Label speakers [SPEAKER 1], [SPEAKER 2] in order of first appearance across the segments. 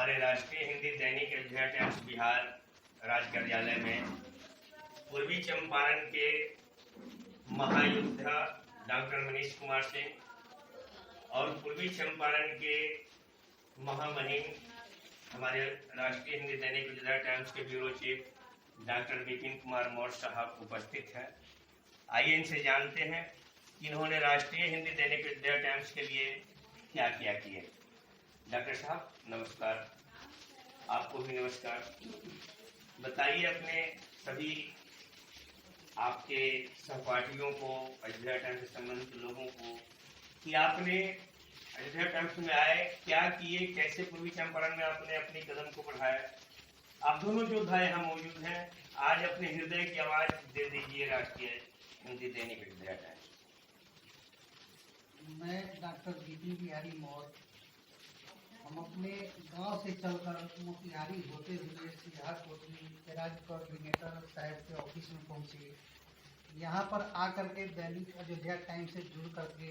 [SPEAKER 1] हमारे राष्ट्रीय हिंदी दैनिक अयोध्या टाइम्स बिहार राज्य कार्यालय में पूर्वी चंपारण के महायोद्धा डॉक्टर मनीष कुमार सिंह और पूर्वी चंपारण के महामहिम हमारे राष्ट्रीय हिंदी दैनिक अयोध्या टाइम्स के bureau chief doctor Vipin Kumar Maurya साहब उपस्थित हैं। आइए इनसे जानते हैं कि इन्होंने राष्ट्रीय हिंदी दैनिक अयोध्या टाइम्स के लिए क्या क्या किए। डॉक्टर साहब नमस्कार। आपको भी नमस्कार। बताइए अपने सभी आपके सहपाठियों को, अयोध्या टाइम्स से संबंधित लोगों को, कि आपने अयोध्या टाइम्स में आए, क्या किए, कैसे पूर्वी चंपारण में आपने अपनी कदम को बढ़ाया। आप दोनों योद्धा यहाँ मौजूद हैं, आज अपने हृदय की आवाज दे दीजिए राष्ट्रीय हिंदी दैनिक अयोध्या टाइम्स।
[SPEAKER 2] मैं डॉक्टर विपिन बिहारी मौर्य, हम अपने गांव से चलकर मोतिहारी होते हुए सीधा कोटली राज्य कोऑर्डिनेटर साहब के ऑफिस में पहुंचे। यहाँ पर आकर के दैनिक अयोध्या टाइम्स से जुड़ करके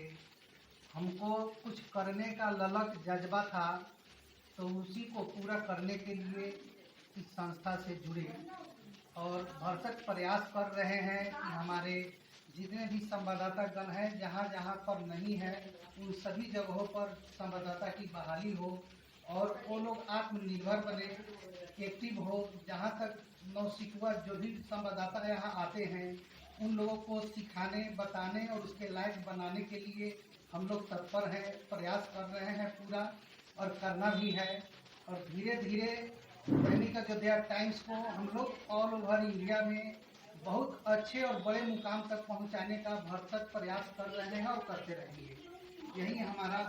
[SPEAKER 2] हमको कुछ करने का ललक जज्बा था, तो उसी को पूरा करने के लिए इस संस्था से जुड़े और भरसक प्रयास कर रहे हैं कि हमारे जितने भी संवाददाता गण हैं, जहाँ जहाँ पर नहीं है उन सभी जगहों पर संवाददाता की बहाली हो और वो लोग आत्मनिर्भर बने, एक्टिव हो। जहाँ तक नौसिखुआ जो भी संवाददाता यहाँ आते हैं उन लोगों को सिखाने, बताने और उसके लायक बनाने के लिए हम लोग तत्पर हैं, प्रयास कर रहे हैं पूरा और करना भी है। और धीरे धीरे दैनिक अयोध्या टाइम्स को हम लोग ऑल ओवर इंडिया में बहुत अच्छे और बड़े मुकाम तक पहुंचाने का भरसक प्रयास कर रहे हैं और करते रहेंगे। यही हमारा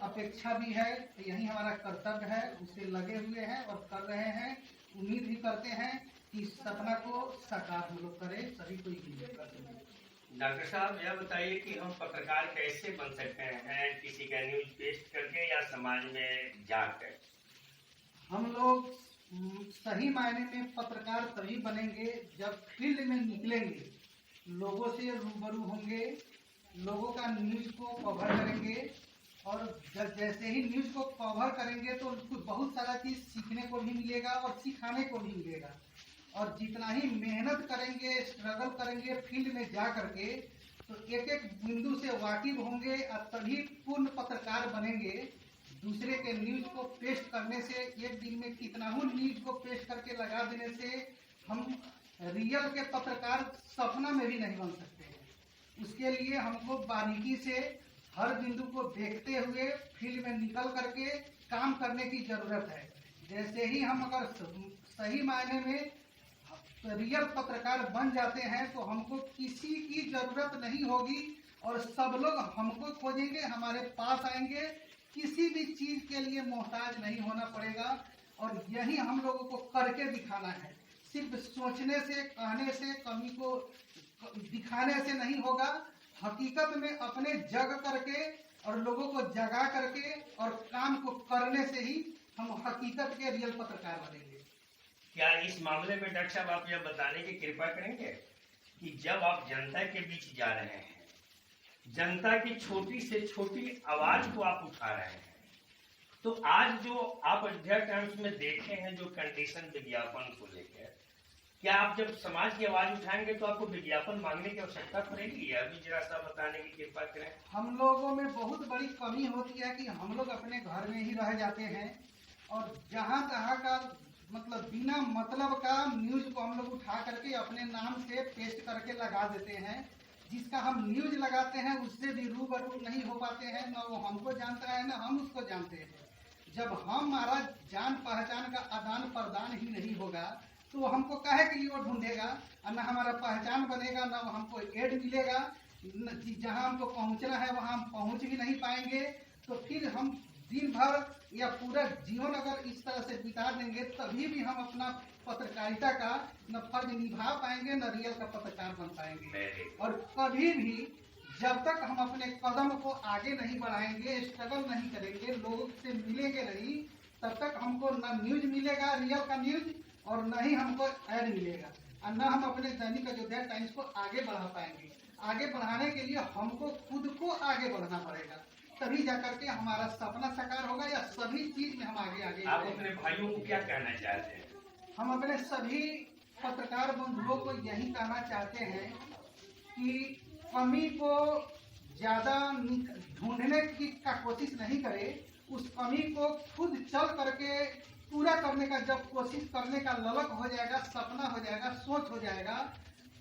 [SPEAKER 2] अपेक्षा भी है, यही हमारा कर्तव्य है, उससे लगे हुए हैं और कर रहे हैं। उम्मीद भी करते हैं कि इस सपना को साकार हम लोग करें, सभी को यही करते हैं।
[SPEAKER 1] डॉक्टर साहब यह बताइए कि हम पत्रकार कैसे बन सकते हैं, किसी का न्यूज पेस्ट करके या समाज में जाकर।
[SPEAKER 2] हम लोग सही मायने में पत्रकार तभी बनेंगे जब फील्ड में निकलेंगे, लोगों से रूबरू होंगे, लोगों का न्यूज को कवर करेंगे और जैसे ही न्यूज को कवर करेंगे तो उनको बहुत सारा चीज सीखने को भी मिलेगा और सिखाने को भी मिलेगा। और जितना ही मेहनत करेंगे, स्ट्रगल करेंगे फील्ड में जा करके, तो एक एक बिंदु से वाकिफ होंगे और तभी पूर्ण पत्रकार बनेंगे। दूसरे के न्यूज को पेस्ट करने से, एक दिन में कितना ही न्यूज को पेस्ट करके लगा देने से हम रियल के पत्रकार सपना में भी नहीं बन सकते हैं। उसके लिए हमको बारीकी से हर बिंदु को देखते हुए फील्ड में निकल करके काम करने की जरूरत है। जैसे ही हम अगर सही मायने में रियल पत्रकार बन जाते हैं तो हमको किसी की जरूरत नहीं होगी और सब लोग हमको खोजेंगे, हमारे पास आएंगे। किसी भी चीज के लिए मोहताज नहीं होना पड़ेगा और यही हम लोगों को करके दिखाना है। सिर्फ सोचने से, कहने से, कमी को दिखाने से नहीं होगा। हकीकत में अपने जग करके और लोगों को जगा करके और काम को करने से ही हम हकीकत के रियल पत्रकार बनेंगे।
[SPEAKER 1] क्या इस मामले में डॉक्टर साहब आप यह बताने की कृपा करेंगे कि जब आप जनता के बीच जा रहे हैं, जनता की छोटी से छोटी आवाज को आप उठा रहे हैं, तो आज जो आप अयोध्या टाइम्स में देखे हैं जो कंडीशन विज्ञापन को लेकर, क्या आप जब समाज की आवाज उठाएंगे तो आपको विज्ञापन मांगने की आवश्यकता पड़ेगी? अभी जरा सा बताने की कृपा करें।
[SPEAKER 2] हम लोगों में बहुत बड़ी कमी होती है कि हम लोग अपने घर में ही रह जाते हैं और जहाँ तहाँ का मतलब बिना मतलब का न्यूज को हम लोग उठा करके अपने नाम से पेस्ट करके लगा देते हैं। जिसका हम न्यूज लगाते हैं उससे भी रूबरू नहीं हो पाते हैं, न वो हमको जानता है न हम उसको जानते हैं। जब हमारा जान पहचान का आदान प्रदान ही नहीं होगा तो वो हमको काहे के लिए वो ढूंढेगा, और न हमारा पहचान बनेगा, न हमको एड मिलेगा। जहाँ हमको पहुँचना है वहाँ हम पहुँच भी नहीं पाएंगे। तो फिर हम दिन भर या पूरा जीवन अगर इस तरह से बिता देंगे तभी भी हम अपना पत्रकारिता का न फर्ज निभा पाएंगे, न रियल का पत्रकार बन पाएंगे। और कभी भी जब तक हम अपने कदम को आगे नहीं बढ़ाएंगे, स्ट्रगल नहीं करेंगे, लोगों से मिलेंगे नहीं, तब तक हमको न न्यूज मिलेगा रियल का न्यूज और न ही हमको ऐड मिलेगा और न हम अपने दैनिक अयोध्या टाइम्स को आगे बढ़ा पाएंगे। आगे बढ़ाने के लिए हमको खुद को आगे बढ़ना पड़ेगा। तभी जाकर के हमारा सपना साकार होगा या सभी चीज में हम आगे
[SPEAKER 1] आप
[SPEAKER 2] बढ़ेंगे।
[SPEAKER 1] अपने भाइयों को क्या कहना चाहते हैं?
[SPEAKER 2] हम अपने सभी पत्रकार बंधुओं को यही कहना चाहते हैं कि कमी को ज्यादा ढूंढने की का कोशिश नहीं करे, उस कमी को खुद चल करके पूरा करने का जब कोशिश करने का ललक हो जाएगा, सपना हो जाएगा, सोच हो जाएगा,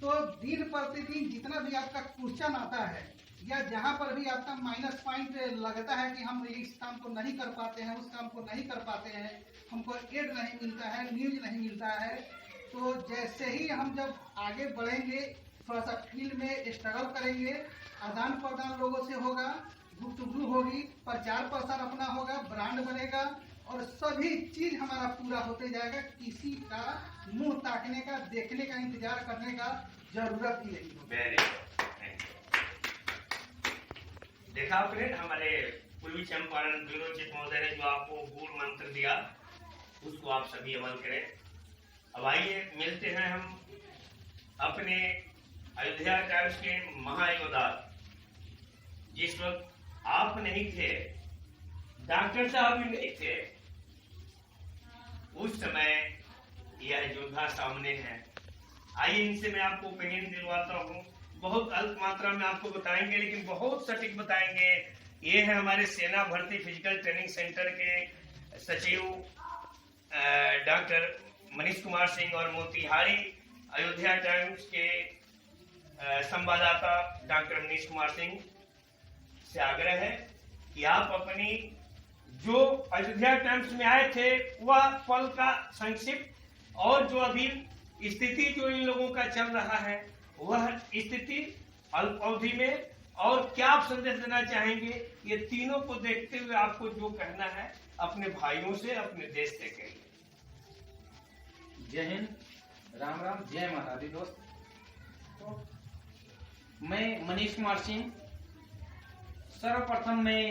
[SPEAKER 2] तो दिन प्रतिदिन जितना भी आपका क्वेश्चन आता है या जहाँ पर भी आपका माइनस पॉइंट लगता है कि हम इस काम को नहीं कर पाते हैं, उस काम को नहीं कर पाते हैं, हमको एड नहीं मिलता है, न्यूज नहीं मिलता है, तो जैसे ही हम जब आगे बढ़ेंगे, थोड़ा सा फील्ड में स्ट्रगल करेंगे, आदान प्रदान लोगों से होगा, गुफ्तगू होगी, प्रचार प्रसार अपना होगा, ब्रांड बनेगा और सभी चीज हमारा पूरा होते जाएगा। किसी का मुंह ताकने का, देखने का, इंतजार करने का जरूरत ही नहीं होगी।
[SPEAKER 1] Very good, thank you. देखा आपने हमारे पूर्वी चंपारण ब्यूरो चीफ महोदय ने जो आपको गुरु मंत्र दिया, उसको आप सभी अमल करें। अब आइए मिलते हैं हम अपने अयोध्या टाइम्स के महायोद्धा। जिस वक्त आप नहीं थे, डॉक्टर साहब भी नहीं थे, उस समय यह योद्धा सामने है। आइए इनसे मैं आपको ओपिनियन दिलवाता हूँ। बहुत अल्प मात्रा में आपको बताएंगे, लेकिन बहुत सटीक बताएंगे। ये है हमारे सेना भर्ती फिजिकल ट्रेनिंग सेंटर के सचिव डॉक्टर मनीष कुमार सिंह और मोतिहारी अयोध्या टाइम्स के संवाददाता डॉक्टर मनीष कुमार सिंह से आग्रह है कि आप अपनी जो अयोध्या टाइम्स में आए थे वह पल का संक्षिप्त और जो अभी स्थिति जो इन लोगों का चल रहा है वह स्थिति अल्प अवधि में, और क्या आप संदेश देना चाहेंगे, ये तीनों को देखते हुए आपको जो कहना है अपने भाइयों से, अपने देश से कहिए।
[SPEAKER 3] जय हिंद, राम राम, जय माता दी। दोस्त, तो मैं मनीष कुमार सिंह, सर्वप्रथम मैं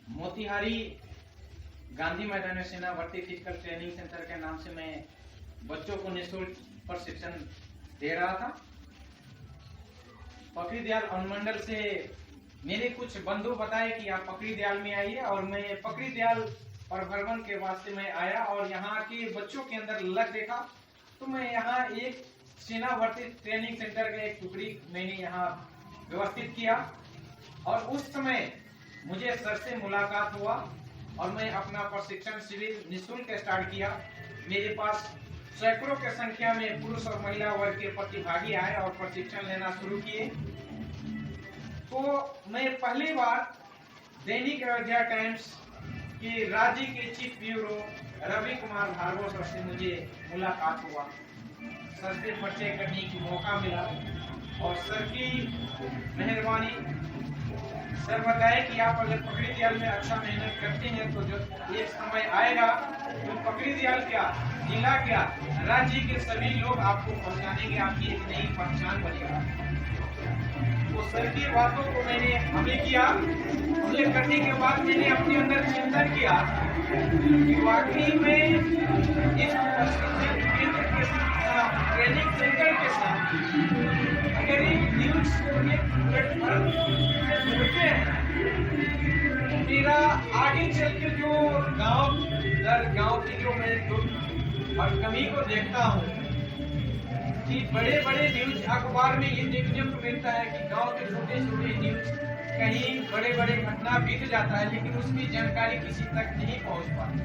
[SPEAKER 3] मोतिहारी गांधी मैदान में सेना भर्ती फिजिकल ट्रेनिंग सेंटर के नाम से मैं बच्चों को निःशुल्क प्रशिक्षण दे रहा था। पकड़ी दयाल अनुमंडल से मेरे कुछ बंधु बताए कि आप पकड़ी दयाल में आइए, और मैं पकड़ी दयाल प्रभरवन के वास्ते में आया और यहाँ के बच्चों के अंदर लग देखा, तो मैं यहाँ एक सेना भर्ती ट्रेनिंग सेंटर का एक टुकड़ी मैंने यहाँ व्यवस्थित किया, और उस समय मुझे सर से मुलाकात हुआ और मैं अपना प्रशिक्षण शिविर निःशुल्क स्टार्ट किया। मेरे पास सैकड़ों की संख्या में पुरुष और महिला वर्ग के प्रतिभागी आए और प्रशिक्षण लेना शुरू किए। तो मैं पहली बार दैनिक अयोध्या टाइम्स के राज्य के chief bureau Ravi Kumar Bhargava sir से मुझे मुलाकात हुआ। सर से परिचय करने की मौका मिला और सर की मेहरबानी। सर बताए कि आप अगर पकड़ी दयाल में अच्छा मेहनत करते हैं तो जो एक समय आएगा तो पकड़ी दयाल क्या, जिला क्या, राज्य के सभी लोग आपको पहचानेंगे, आपकी एक नई पहचान बनेगा। तो सर की बातों को मैंने अमल किया। अमल करने के बाद मैंने अपने अंदर चिंतन किया कि वाकई में इस केंद्र के साथ, ट्रेनिंग सेंटर के साथ अगर एक न्यूज प्लेटफॉर्म जोड़ते हैं, मेरा आगे चल के जो गांव दर गांव की जो मैं दुख और कमी को देखता हूँ कि बड़े बड़े न्यूज अखबार में ये देखने को मिलता है कि गांव के छोटे छोटे न्यूज कहीं बड़े बड़े घटना बीत जाता है, लेकिन उसकी जानकारी किसी तक नहीं पहुंच पाती,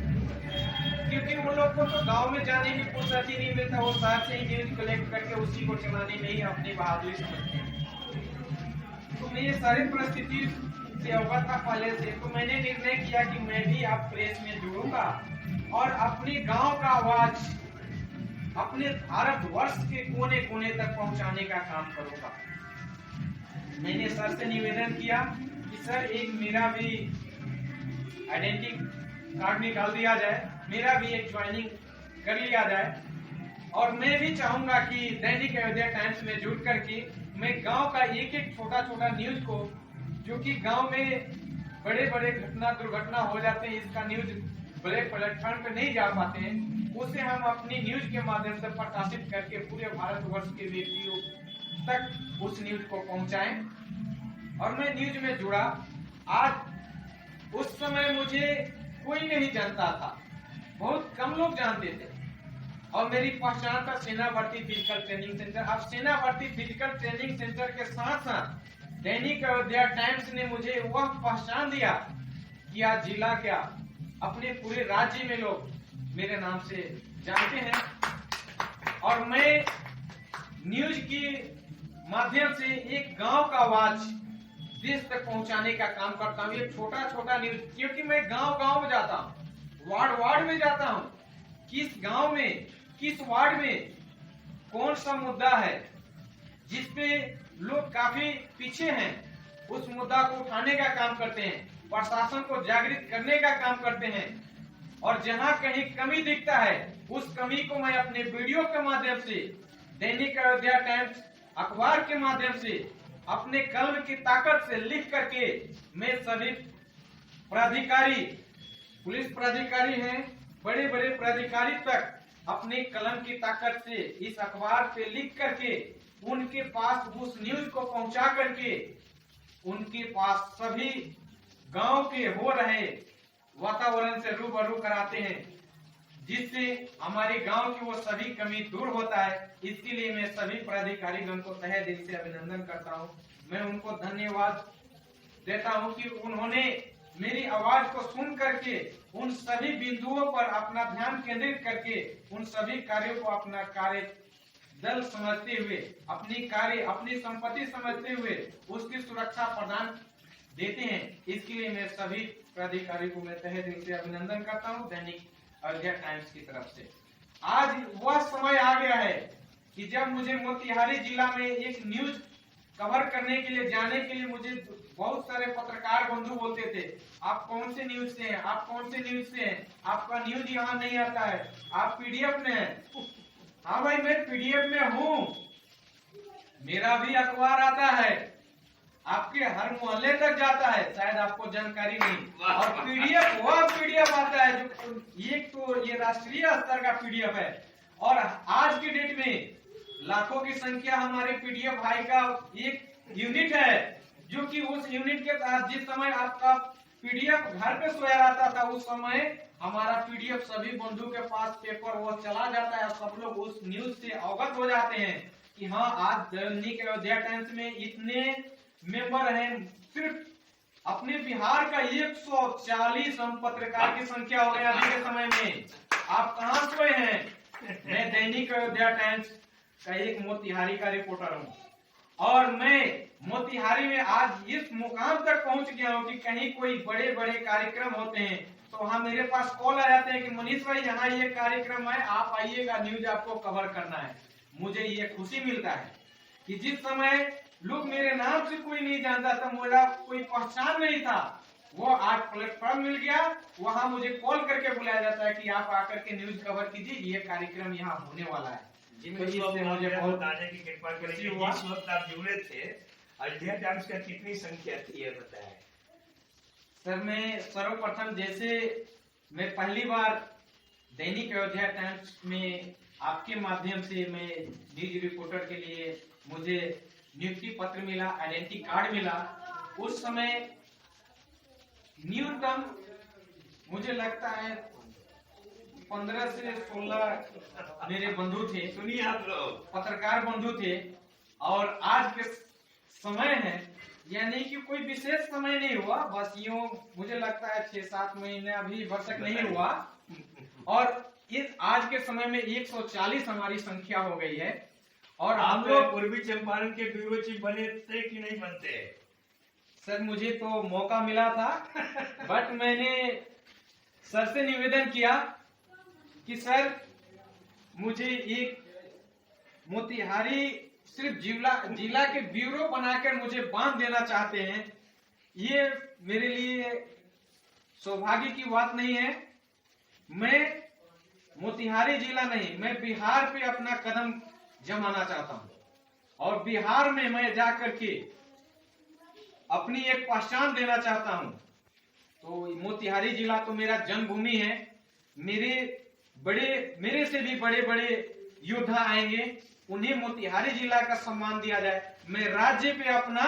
[SPEAKER 3] क्योंकि उन लोग को तो गांव में जाने की फुर्सत ही नहीं मिलता। वो शहर से ही न्यूज कलेक्ट करके उसी को चलाने में ही अपनी बहादुरी समझते हैं। तो मैं ये सारी परिस्थिति से अवगत था पहले से, तो मैंने निर्णय किया कि मैं भी आप प्रेस में जुड़ूंगा और अपने गांव का आवाज अपने भारतवर्ष के कोने कोने तक पहुंचाने का काम करूंगा। मैंने सर से निवेदन किया कि सर एक मेरा भी आइडेंटिटी कार्ड निकाल दिया जाए, मेरा भी एक ज्वाइनिंग कर लिया जाए, और मैं भी चाहूंगा कि दैनिक अयोध्या टाइम्स में जुड़ करके मैं गांव का एक एक छोटा छोटा न्यूज को, जो कि गांव में बड़े बड़े दुर्घटना हो जाते हैं, इसका न्यूज बड़े प्लेटफॉर्म पे नहीं जा पाते हैं, उसे हम अपनी न्यूज के माध्यम से प्रकाशित करके पूरे भारतवर्ष के व्यक्तियों तक उस न्यूज को पहुंचाएं। और मैं न्यूज में जुड़ा। आज उस समय मुझे कोई नहीं जानता था, बहुत कम लोग जानते थे। और मेरी पहचान था सेना भर्ती फिजिकल ट्रेनिंग सेंटर। अब सेना भर्ती फिजिकल ट्रेनिंग सेंटर के साथ साथ दैनिक अयोध्या टाइम्स ने मुझे वह पहचान दिया कि आज जिला क्या अपने पूरे राज्य में लोग मेरे नाम से जानते हैं। और मैं न्यूज के माध्यम से एक गांव का आवाज देश तक पहुंचाने का काम करता हूं। ये छोटा छोटा न्यूज, क्योंकि मैं गांव गांव में जाता हूं, वार्ड वार्ड में जाता हूं, किस गांव में किस वार्ड में कौन सा मुद्दा है जिसपे लोग काफी पीछे हैं, उस मुद्दा को उठाने का काम करते हैं, प्रशासन को जागृत करने का काम करते हैं। और जहां कहीं कमी दिखता है उस कमी को मैं अपने वीडियो के माध्यम से, दैनिक अयोध्या टाइम्स अखबार के माध्यम से, अपने कलम की ताकत से लिख करके मैं सभी प्राधिकारी, पुलिस प्राधिकारी हैं, बड़े बड़े प्राधिकारी तक अपने कलम की ताकत से इस अखबार पे लिख करके उनके पास उस न्यूज को पहुंचा करके उनके पास सभी गांव के हो रहे वातावरण से रूबरू कराते हैं, जिससे हमारे गांव की वो सभी कमी दूर होता है। इसके लिए मैं सभी प्राधिकारीगण को तहे दिल से अभिनंदन करता हूं। मैं उनको धन्यवाद देता हूं कि उन्होंने मेरी आवाज को सुन करके उन सभी बिंदुओं पर अपना ध्यान केंद्रित करके उन सभी कार्यों को अपना कार्य दल समझते हुए, अपनी संपत्ति समझते हुए उसकी सुरक्षा प्रदान देते हैं। इसके लिए मैं सभी प्राधिकारी को मैं तहे दिल से अभिनंदन करता हूं दैनिक अयोध्या टाइम्स की तरफ से। आज वह समय आ गया है कि जब मुझे मोतिहारी जिला में एक न्यूज कवर करने के लिए जाने के लिए मुझे बहुत सारे पत्रकार बंधु बोलते थे, आप कौन से न्यूज से हैं, आप कौन से न्यूज से हैं, आपका न्यूज यहाँ नहीं आता है, आप पीडीएफ में हैं। हाँ भाई, मैं पीडीएफ में हूँ, मेरा भी अखबार आता है, आपके हर मोहल्ले तक जाता है, शायद आपको जानकारी नहीं। और पीडीएफ वह पीडीएफ आता है जो एक तो ये राष्ट्रीय स्तर का पीडीएफ है। और आज की डेट में लाखों की संख्या हमारे पीडीएफ भाई का एक यूनिट है, जो कि उस यूनिट के तहत जिस समय आपका पीडीएफ घर पे सोया रहता था उस समय हमारा पीडीएफ सभी बंधु के पास पेपर वो चला जाता है। सब लोग उस न्यूज से अवगत हो जाते हैं कि हाँ, आज दैनिक अयोध्या टाइम्स में इतने मेंबर हैं। सिर्फ अपने बिहार का 140 हम पत्रकार की संख्या हो गई अभी के समय में। आप कहाँ सोए हैं? मैं दैनिक अयोध्या टाइम्स का एक मोतिहारी का रिपोर्टर हूँ और मैं मोतिहारी में आज इस मुकाम तक पहुंच गया हूँ कि कहीं कोई बड़े बड़े कार्यक्रम होते हैं तो वहाँ मेरे पास कॉल आ जाते हैं कि मनीष भाई यहाँ ये कार्यक्रम है, आप आइएगा, न्यूज आपको कवर करना है। मुझे ये खुशी मिलता है कि जिस समय लोग मेरे नाम से कोई नहीं जानता था, मेरा कोई पहचान नहीं था, वो आज प्लेटफॉर्म मिल गया, वहाँ मुझे कॉल करके बुलाया जाता है कि आप आकर के न्यूज कवर कीजिए, ये कार्यक्रम यहाँ होने वाला है।
[SPEAKER 1] मुझे बहुत बताने की कृपा करेंगे। जिस वक्त आप जुड़े थे अयोध्या टाइम्स का कितनी संख्या थी ये बताएं।
[SPEAKER 3] सर, मैं सर्वप्रथम जैसे मैं पहली बार दैनिक अयोध्या टाइम्स में आपके माध्यम से मैं न्यूज रिपोर्टर के लिए मुझे नियुक्ति पत्र मिला, आइडेंटिटी कार्ड मिला, उस समय न्यूनतम मुझे लगता है 15 से 16 मेरे बंधु थे,
[SPEAKER 1] सुनिए आप लोग,
[SPEAKER 3] पत्रकार बंधु थे। और आज के समय है, यानी कि कोई विशेष समय नहीं हुआ, बस यूं मुझे लगता है 6-7 महीने अभी भर तक नहीं हुआ। और इस आज के समय में 140 हमारी संख्या हो गई है। और हम लोग
[SPEAKER 1] पूर्वी चंपारण के ब्यूरो चीफ बने थे कि नहीं बनते?
[SPEAKER 3] सर, मुझे तो मौका मिला था बट मैंने सर से निवेदन किया कि सर, मुझे एक मोतिहारी सिर्फ जिला के ब्यूरो बनाकर मुझे बांध देना चाहते हैं, ये मेरे लिए सौभाग्य की बात नहीं है। मैं मोतिहारी जिला नहीं, मैं बिहार पे अपना कदम जमाना चाहता हूं और बिहार में मैं जाकर के अपनी एक पहचान देना चाहता हूं। तो मोतिहारी जिला तो मेरा जन्मभूमि है, मेरे से भी बड़े बड़े योद्धा आएंगे, उन्हें मोतिहारी जिला का सम्मान दिया जाए। मैं राज्य पे अपना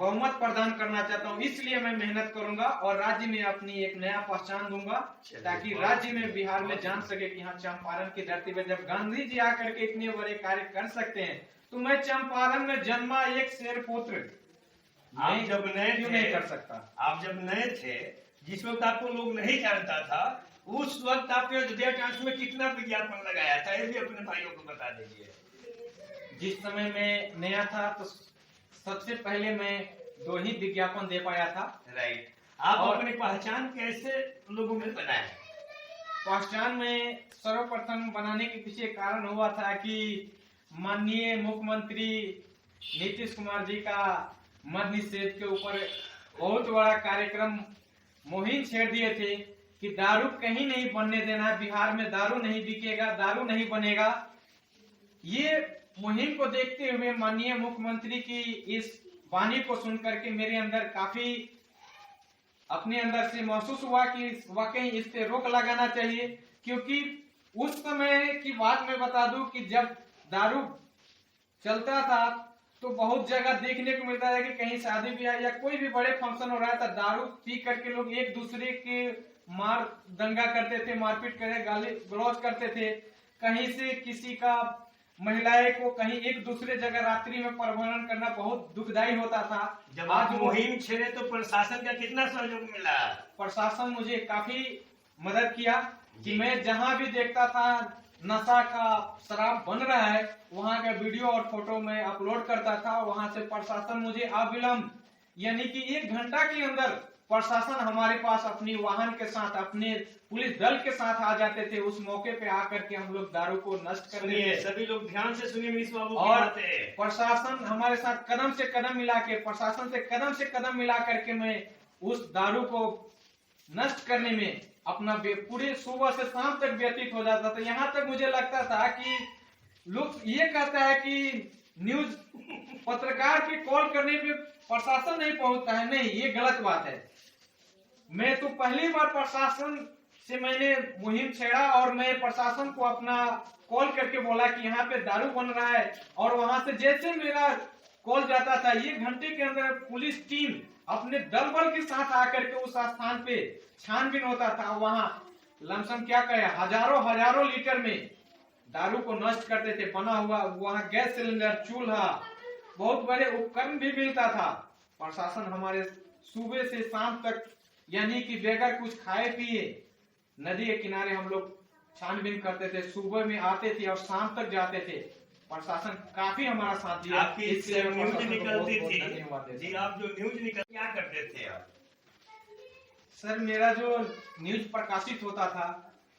[SPEAKER 3] बहुमत प्रदान करना चाहता हूँ। इसलिए मैं मेहनत करूंगा और राज्य में अपनी एक नया पहचान दूंगा, ताकि राज्य में, बिहार में जान सके कि हाँ, चंपारण की धरती पे जब गांधी जी आकर के इतने बड़े कार्य कर सकते हैं, तो मैं चंपारण में जन्मा एक शेर पुत्र
[SPEAKER 1] आप जब नए
[SPEAKER 3] क्यों
[SPEAKER 1] थे,
[SPEAKER 3] नहीं कर सकता।
[SPEAKER 1] आप जब नए थे, जिस वक्त आपको लोग नहीं जानता था, उस वक्त आपने अयोध्या टाइम्स में कितना विज्ञापन लगाया था, ये भी अपने भाइयों को बता दीजिए।
[SPEAKER 3] जिस समय मैं नया था तो सबसे पहले मैं 2 ही विज्ञापन दे पाया था।
[SPEAKER 1] राइट। आप
[SPEAKER 3] और
[SPEAKER 1] अपनी पहचान कैसे लोगों में बनाए?
[SPEAKER 3] पहचान में सर्वप्रथम बनाने के पीछे कारण हुआ था कि माननीय मुख्यमंत्री नीतीश कुमार जी का मद्य निषेध के ऊपर बहुत बड़ा कार्यक्रम मुहिम छेड़ दिए थे कि दारू कहीं नहीं बनने देना है, बिहार में दारू नहीं बिकेगा, दारू नहीं बनेगा। ये मुहिम को देखते हुए माननीय मुख्यमंत्री की इस वाणी को सुनकर के मेरे अंदर काफी अपने अंदर से महसूस हुआ कि वाकई इस पे रोक लगाना चाहिए। क्योंकि उस समय की बात मैं बता दूं कि जब दारू चलता था तो बहुत जगह देखने को मिलता है कि कहीं शादी ब्याह या कोई भी बड़े फंक्शन हो रहा था, दारू पी करके लोग एक दूसरे के मार दंगा करते थे, मारपीट करके गाली गलौज करते थे। कहीं से किसी का महिलाएं को कहीं एक दूसरे जगह रात्रि में परिवहन करना बहुत दुखदायी होता था।
[SPEAKER 1] जब आप मुहिम छेड़े तो प्रशासन का कितना सहयोग मिला?
[SPEAKER 3] प्रशासन मुझे काफी मदद किया कि मैं जहां भी देखता था नशा का शराब बन रहा है, वहां का वीडियो और फोटो मैं अपलोड करता था। वहां से प्रशासन मुझे अविलंब यानी कि 1 घंटा के अंदर प्रशासन हमारे पास अपनी वाहन के साथ, अपने पुलिस दल के साथ आ जाते थे। उस मौके पे आकर के हम लोग दारू को नष्ट कर देते।
[SPEAKER 1] सभी लोग ध्यान से सुनिए मिस बाबू की
[SPEAKER 3] और
[SPEAKER 1] बातें।
[SPEAKER 3] प्रशासन हमारे साथ कदम से कदम मिला के, प्रशासन से कदम मिला करके मैं उस दारू को नष्ट करने में अपना पूरे सुबह से शाम तक व्यतीत हो जाता था। यहाँ तक मुझे लगता था कि लोग ये कहता है कि न्यूज पत्रकार की कॉल करने पे प्रशासन नहीं पहुंचता है। नहीं, ये गलत बात है। मैं तो पहली बार प्रशासन से मैंने मुहिम छेड़ा और मैं प्रशासन को अपना कॉल करके बोला कि यहाँ पे दारू बन रहा है। और वहां से जैसे मेरा कॉल जाता था, 1 घंटे के अंदर पुलिस टीम अपने दल बल के साथ आकर के उस स्थान पे छानबीन होता था। वहां लमसम क्या कहे, हजारों लीटर में दारू को नष्ट करते थे। बना हुआ वहां गैस सिलेंडर, चूल्हा, बहुत बड़े उपकरण भी मिलता था। प्रशासन हमारे सुबह से शाम तक यानी कि बगैर कुछ खाए पिए नदी के किनारे हम लोग छानबीन करते थे। सुबह में आते थे और शाम तक जाते थे। प्रशासन काफी हमारा साथ दिया।
[SPEAKER 1] आपकी इससे न्यूज निकलती थी जी, आप जो न्यूज निकल क्या करते थे आप?
[SPEAKER 3] सर, मेरा जो न्यूज प्रकाशित होता था,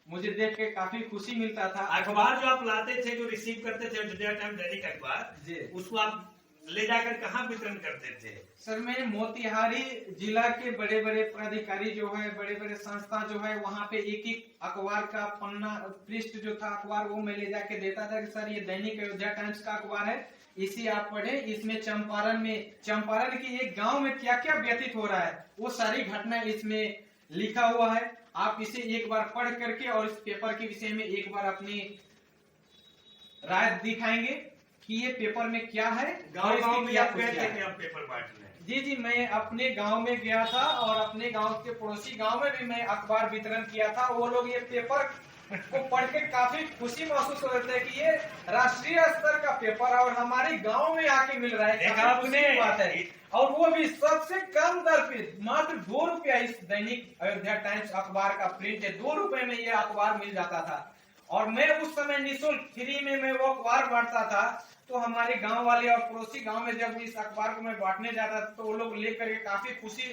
[SPEAKER 3] मुझे देख के काफी खुशी मिलता था।
[SPEAKER 1] अखबार जो आप लाते थे, जो रिसीव करते थे, अयोध्या टाइम्स दैनिक अखबार जी, उसको आप ले जाकर कहाँ वितरण करते थे?
[SPEAKER 3] सर, मैं मोतिहारी जिला के बड़े बड़े पदाधिकारी जो है, बड़े बड़े संस्था जो है, वहाँ पे एक अखबार का पन्ना पृष्ठ जो था अखबार, वो मैं ले जाके देता था कि सर ये दैनिक अयोध्या टाइम्स का अखबार है, इसे आप पढ़े। इसमें चंपारण की एक गांव में क्या क्या व्यतीत हो रहा है, वो सारी घटना इसमें लिखा हुआ है। आप इसे एक बार पढ़ करके और इस पेपर के विषय में एक बार अपनी राय दिखाएंगे कि ये पेपर में क्या है।
[SPEAKER 1] गाँव में आप गए थे क्या पेपर बांटने?
[SPEAKER 3] जी, मैं अपने गांव में गया था और अपने गांव के पड़ोसी गांव में भी मैं अखबार वितरण किया था। वो लोग ये पेपर को पढ़ के काफी खुशी महसूस हो रहे थे कि ये राष्ट्रीय स्तर का पेपर और हमारे गांव में आके मिल रहा है।
[SPEAKER 1] आपने
[SPEAKER 3] बात है, और वो भी सबसे कम दर पे, मात्र 2 रुपया। इस दैनिक अयोध्या टाइम्स अखबार का प्रिंट है, 2 रुपए में ये अखबार मिल जाता था। और मैं उस समय निःशुल्क फ्री में मैं वो अखबार बांटता था। तो हमारे गांव वाले और पड़ोसी गांव में जब इस अखबार को मैं बांटने जाता था तो वो लोग लेकर के काफी खुशी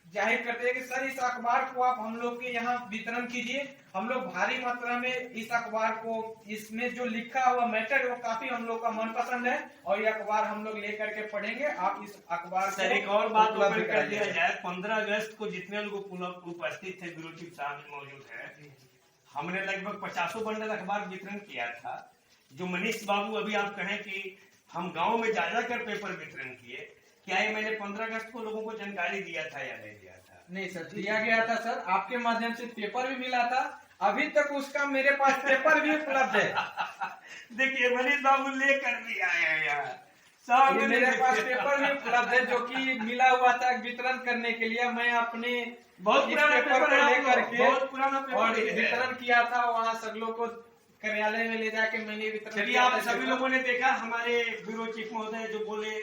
[SPEAKER 3] जाहिर करते हैं कि सर इस अखबार को आप हम लोग के यहाँ वितरण कीजिए। हम लोग भारी मात्रा में इस अखबार को, इसमें जो लिखा हुआ मैटर वो काफी हम लोग का मनपसंद है और ये अखबार हम लोग लेकर के पढ़ेंगे। आप इस अखबार
[SPEAKER 1] सर एक और बात ओपन कर दिया जाए, 15 अगस्त को जितने लोग उपस्थित थे, गुरु जी साहब मौजूद है, हमने लगभग 50 बंडल अखबार वितरण किया था। जो मनीष बाबू अभी आप कहें कि हम गांव में जाकर पेपर वितरण किए, क्या ये मैंने 15 अगस्त को लोगों को जानकारी दिया था या नहीं दिया था?
[SPEAKER 3] नहीं सर, दिया गया था सर, आपके माध्यम से पेपर भी मिला था। अभी तक उसका मेरे पास पेपर भी उपलब्ध है।
[SPEAKER 1] देखिए मनीष बाबू लेकर भी आए हैं यहाँ।
[SPEAKER 3] ये मेरे पास पेपर भी उपलब्ध है जो कि मिला हुआ था वितरण करने के लिए। मैं अपने
[SPEAKER 1] बहुत पुराना पेपर है,
[SPEAKER 3] लेकर के
[SPEAKER 1] बहुत पुराना
[SPEAKER 3] और
[SPEAKER 1] पेपर है।
[SPEAKER 3] वितरण किया था वहाँ सब लोग को कार्यालय में ले जाके मैंने वितरण
[SPEAKER 1] चलिए,
[SPEAKER 3] किया
[SPEAKER 1] आप
[SPEAKER 3] था
[SPEAKER 1] सभी
[SPEAKER 3] पेपर।
[SPEAKER 1] लोगों ने देखा हमारे ब्यूरो चीफ महोदय जो बोले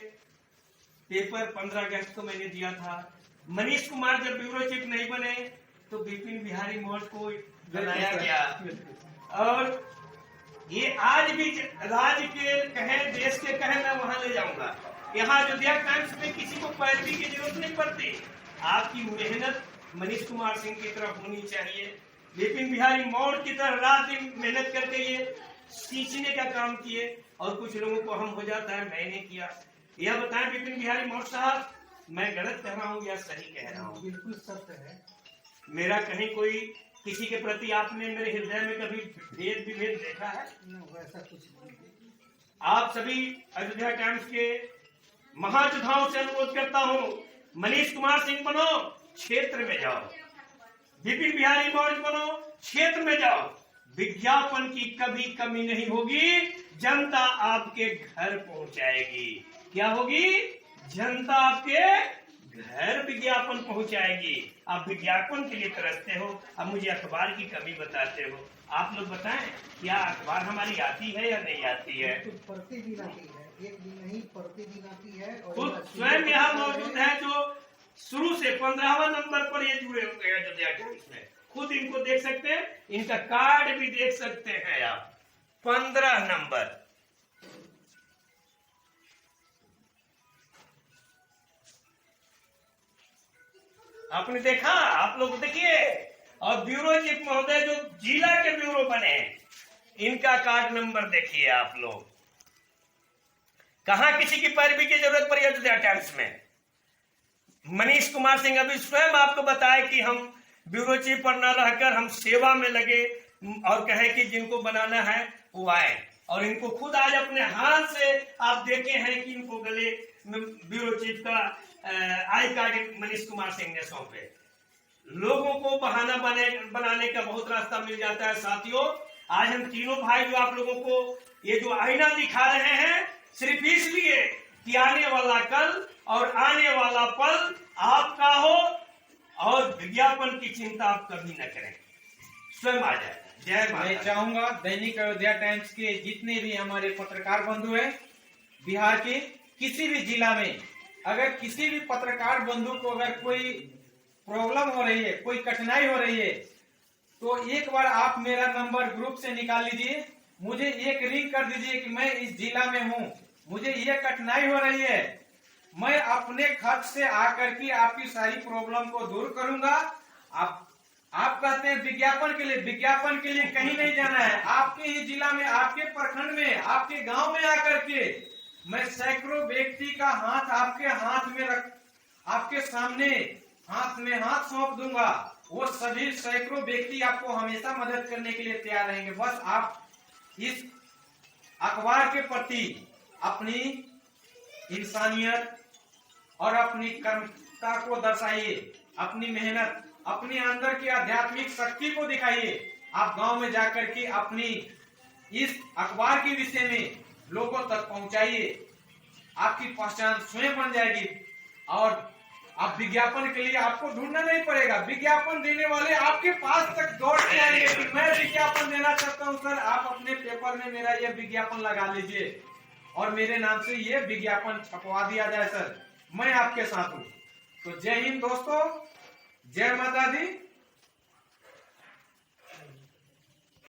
[SPEAKER 1] पेपर 15 अगस्त को मैंने दिया था। मनीष कुमार जब ब्यूरो चीफ नहीं बने तो विपिन बिहारी मौर्य को बनाया गया। और ये आज भी राज्य के कहे, देश के कहे, मैं वहां ले जाऊंगा। यहाँ अयोध्या टाइम्स में किसी को पैरवी की जरूरत नहीं पड़ती। आपकी मेहनत मनीष कुमार सिंह की तरफ होनी चाहिए, विपिन बिहारी मौर्य की तरह रात दिन मेहनत करके ये सींचने का काम किए। और कुछ लोगों को हम हो जाता है मैंने किया। यह बताएं विपिन बिहारी मौर्य साहब, मैं गलत कह रहा हूँ या सही कह रहा हूँ?
[SPEAKER 2] बिल्कुल सत्य है।
[SPEAKER 1] मेरा कहीं कोई किसी के प्रति आपने मेरे हृदय में कभी भेद विभेद देखा है?
[SPEAKER 2] वैसा कुछ नहीं।
[SPEAKER 1] आप सभी अयोध्या टाइम्स के महायोद्धाओं से अनुरोध करता हूँ, मनीष कुमार सिंह बनो, क्षेत्र में जाओ। विपिन बिहारी मौर्य बनो, क्षेत्र में जाओ। विज्ञापन की कभी कमी नहीं होगी, जनता आपके घर पहुंचाएगी। क्या होगी? जनता आपके घर विज्ञापन पहुंचाएगी। आप विज्ञापन के लिए तरसते हो, अब मुझे अखबार की कमी बताते हो। आप लोग बताएं, क्या अखबार हमारी आती है या नहीं आती है?
[SPEAKER 2] तो प्रतिदिन आती है, एक दिन नहीं प्रतिदिन आती है। और
[SPEAKER 1] खुद स्वयं यहाँ मौजूद है जो शुरू से 15वां नंबर पर ये जुड़े हुए हैं अयोध्या टाइम्स में। खुद इनको देख सकते हैं, इनका कार्ड भी देख सकते हैं आप। 15 नंबर। आपने देखा, आप लोग देखिए। और ब्यूरो चीफ महोदय जो जिला के ब्यूरो बने, इनका कार्ड नंबर देखिए आप लोग। कहां किसी की पैरवी की जरूरत पड़ी अयोध्या टाइम्स में? मनीष कुमार सिंह अभी स्वयं आपको बताए कि हम ब्यूरो चीफ पर न रहकर हम सेवा में लगे और कहे कि जिनको बनाना है वो आए। और इनको खुद आज अपने हाथ से आप देखे हैं कि इनको गले ब्यूरो चीफ का आई कार्ड मनीष कुमार सिंह ने सौंपे। लोगों को बहाना बनाने का बहुत रास्ता मिल जाता है। साथियों, आज हम तीनों भाई जो आप लोगों को ये जो आईना दिखा रहे हैं, सिर्फ इसलिए कि आने वाला कल और आने वाला पल आपका हो और विज्ञापन की चिंता आप कभी न करें, स्वयं आ जाए। जय माता।
[SPEAKER 3] मैं चाहूंगा दैनिक अयोध्या टाइम्स के जितने भी हमारे पत्रकार बंधु हैं बिहार के किसी भी जिला में, अगर किसी भी पत्रकार बंधु को अगर कोई प्रॉब्लम हो रही है, कोई कठिनाई हो रही है, तो एक बार आप मेरा नंबर ग्रुप से निकाल लीजिए, मुझे एक रिंग कर दीजिए कि मैं इस जिला में हूँ, मुझे ये कठिनाई हो रही है। मैं अपने खर्च से आकर के आपकी सारी प्रॉब्लम को दूर करूंगा। आप कहते हैं विज्ञापन के लिए, विज्ञापन के लिए कहीं नहीं जाना है। आपके ही जिला में, आपके प्रखंड में, आपके गांव में आकर के मैं सैकड़ों व्यक्ति का हाथ आपके हाथ में आपके सामने हाथ में हाथ सौंप दूंगा। वो सभी सैकड़ों व्यक्ति आपको हमेशा मदद करने के लिए तैयार रहेंगे। बस आप इस अखबार के प्रति अपनी इंसानियत और अपनी कर्मता को दर्शाइए, अपनी मेहनत, अपने अंदर की आध्यात्मिक शक्ति को दिखाइए। आप गांव में जाकर के अपनी इस अखबार के विषय में लोगों तक पहुंचाइए। आपकी पहचान स्वयं बन जाएगी और आप विज्ञापन के लिए आपको ढूंढना नहीं पड़ेगा। विज्ञापन देने वाले आपके पास तक दौड़ के आएंगे कि मैं विज्ञापन देना चाहता हूं सर, आप अपने पेपर में मेरा ये विज्ञापन लगा लीजिए और मेरे नाम से ये विज्ञापन छपवा दिया जाए सर, मैं आपके साथ हूँ। तो जय हिंद दोस्तों, जय माता दी।